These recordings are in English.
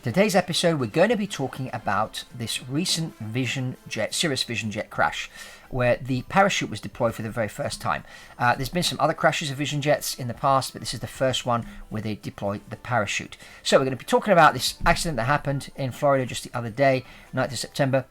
Today's episode, we're going to be talking about this recent Cirrus Vision Jet crash, where the parachute was deployed for the very first time. There's been some other crashes of Vision Jets in the past, but this is the first one where they deployed the parachute. So we're going to be talking about this accident that happened in Florida just the other day, 9th of September.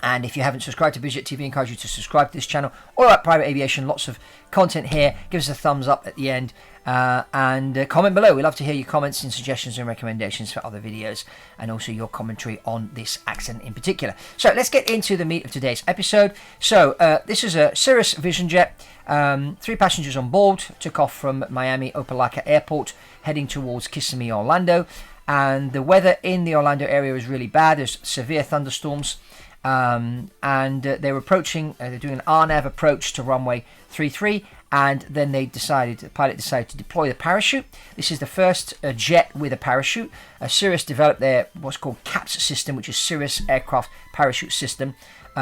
And if you haven't subscribed to VizJet TV, I encourage you to subscribe to this channel. All about private aviation, lots of content here. Give us a thumbs up at the end and comment below. We love to hear your comments and suggestions and recommendations for other videos, and also your commentary on this accident in particular. So let's get into the meat of today's episode. So this is a Cirrus Vision Jet. 3 passengers on board. Took off from Miami Opelika Airport, heading towards Kissimmee, Orlando. And the weather in the Orlando area is really bad. There's severe thunderstorms. And they're approaching, they're doing an RNAV approach to runway 33, and then the pilot decided to deploy the parachute. This is the first jet with a parachute. Cirrus developed their what's called CAPS system, which is Cirrus Aircraft Parachute System,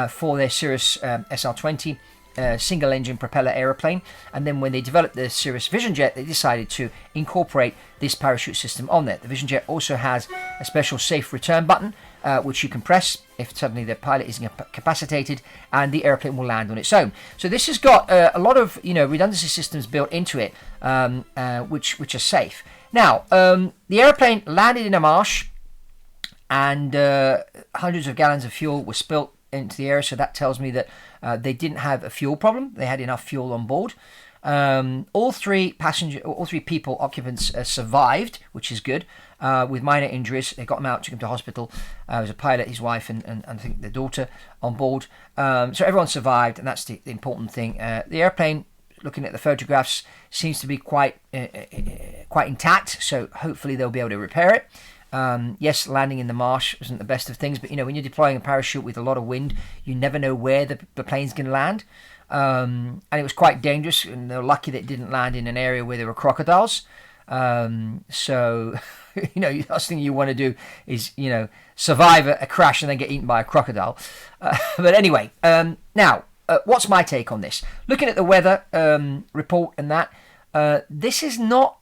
for their Cirrus SR-20 single engine propeller aeroplane. And then when they developed the Cirrus Vision Jet, they decided to incorporate this parachute system on there. The Vision Jet also has a special safe return button, which you can press if suddenly the pilot is incapacitated, and the airplane will land on its own. So this has got a lot of redundancy systems built into it, which are safe. Now, the airplane landed in a marsh, and hundreds of gallons of fuel were spilt into the area. So that tells me that they didn't have a fuel problem. They had enough fuel on board. All three people, occupants, survived, which is good, with minor injuries. They got them out, took them to hospital. There was a pilot, his wife, and I think the daughter on board. So everyone survived, and that's the important thing. The airplane, looking at the photographs, seems to be quite intact. So hopefully they'll be able to repair it. Yes, landing in the marsh isn't the best of things, but when you're deploying a parachute with a lot of wind, you never know where the plane's going to land. And it was quite dangerous, and they're lucky that it didn't land in an area where there were crocodiles. So, the last thing you want to do is, survive a crash and then get eaten by a crocodile. But anyway, now, what's my take on this? Looking at the weather report and that, this is not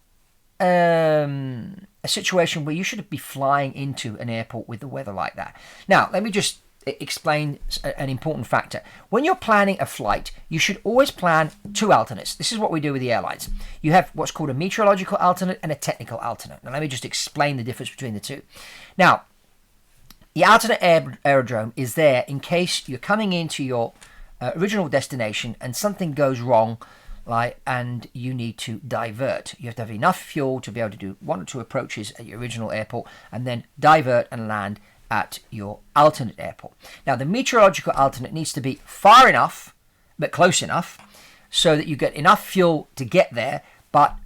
a situation where you should be flying into an airport with the weather like that. Now, let me just explain an important factor. When you're planning a flight, you should always plan 2 alternates. This is what we do with the airlines. You have what's called a meteorological alternate and a technical alternate. Now, let me just explain the difference between the two. Now, the alternate aerodrome is there in case you're coming into your original destination and something goes wrong, and you need to divert. You have to have enough fuel to be able to do 1 or 2 approaches at your original airport and then divert and land at your alternate airport. Now, the meteorological alternate needs to be far enough, but close enough, so that you get enough fuel to get there, but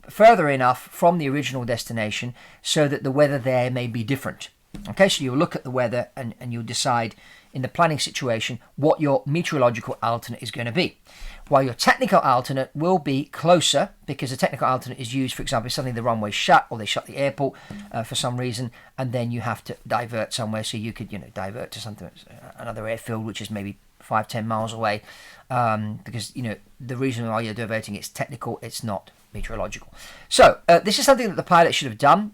further enough from the original destination so that the weather there may be different. Okay, so you'll look at the weather and you'll decide in the planning situation what your meteorological alternate is going to be. While your technical alternate will be closer, because the technical alternate is used, for example, if suddenly the runway's shut or they shut the airport for some reason, and then you have to divert somewhere, so you could divert to another airfield which is maybe 5-10 miles away, because the reason why you're diverting it's technical, it's not meteorological. So this is something that the pilot should have done.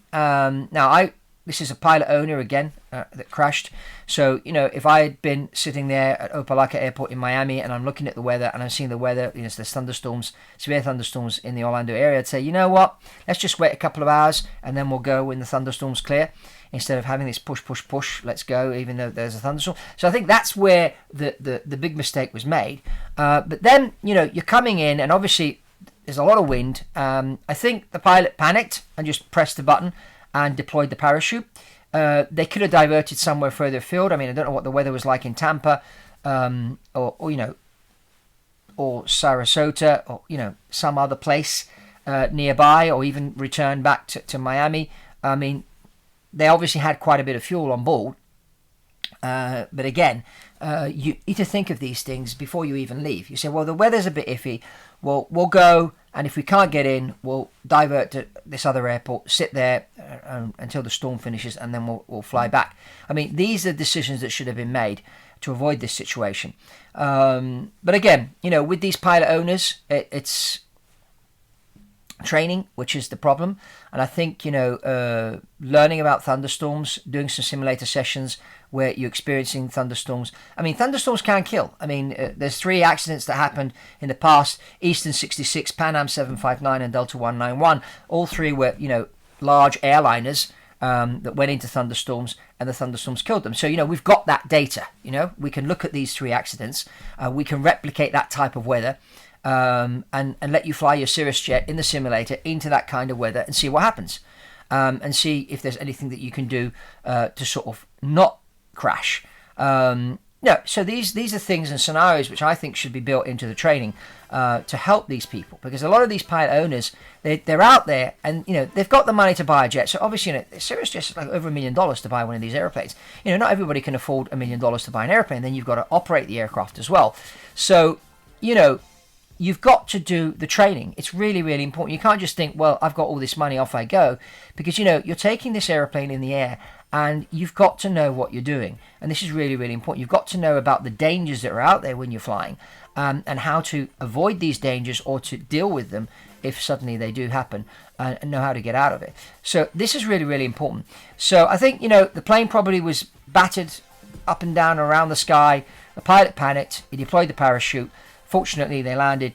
This is a pilot owner again that crashed. So, if I had been sitting there at Opelika Airport in Miami and I'm looking at the weather and I'm seeing the weather, there's thunderstorms, severe thunderstorms in the Orlando area, I'd say, you know what, let's just wait a couple of hours and then we'll go when the thunderstorms clear, instead of having this push, let's go, even though there's a thunderstorm. So I think that's where the big mistake was made. But then, you're coming in and obviously there's a lot of wind. I think the pilot panicked and just pressed the button and deployed the parachute. They could have diverted somewhere further afield. I don't know what the weather was like in Tampa, or Sarasota, or some other place nearby, or even return back to Miami. They obviously had quite a bit of fuel on board. But again, you need to think of these things before you even leave. You say, well, the weather's a bit iffy. Well, we'll go, and if we can't get in, we'll divert to this other airport, sit there until the storm finishes, and then we'll fly back. These are decisions that should have been made to avoid this situation. But again, with these pilot owners, it's training, which is the problem. And I think, learning about thunderstorms, doing some simulator sessions where you're experiencing thunderstorms. I mean, thunderstorms can kill. I mean, there's 3 accidents that happened in the past: Eastern 66, Pan Am 759, and Delta 191. All 3 were, large airliners that went into thunderstorms, and the thunderstorms killed them. So, we've got that data. We can look at these 3 accidents. We can replicate that type of weather. And let you fly your Cirrus jet in the simulator into that kind of weather and see what happens, and see if there's anything that you can do to sort of not crash. So these are things and scenarios which I think should be built into the training to help these people, because a lot of these pilot owners, they're out there and they've got the money to buy a jet. So obviously, Cirrus jets is like over $1 million to buy one of these airplanes. Not everybody can afford $1 million to buy an airplane. Then you've got to operate the aircraft as well. So you've got to do the training. It's really, really important. You can't just think, well, I've got all this money, off I go. Because, you're taking this airplane in the air and you've got to know what you're doing. And this is really, really important. You've got to know about the dangers that are out there when you're flying, and how to avoid these dangers or to deal with them if suddenly they do happen, and know how to get out of it. So this is really, really important. So I think, the plane probably was battered up and down around the sky. The pilot panicked. He deployed the parachute. Fortunately, they landed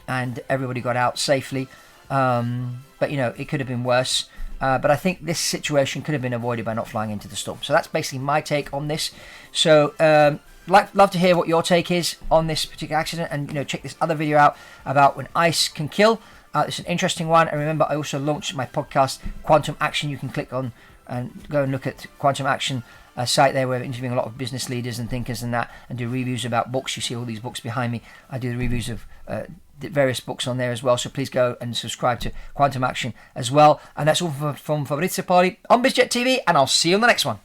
and everybody got out safely. But, it could have been worse. But I think this situation could have been avoided by not flying into the storm. So that's basically my take on this. So love to hear what your take is on this particular accident. And, check this other video out about when ice can kill. It's an interesting one. And remember, I also launched my podcast, Quantum Action. You can click on and go and look at Quantum Action site there, where we're interviewing a lot of business leaders and thinkers and that, and do reviews about books. You see all these books behind me. I do the reviews of various books on there as well, so please go and subscribe to Quantum Action as well. And that's all from Fabrizio Poli on BizJet TV, and I'll see you on the next one.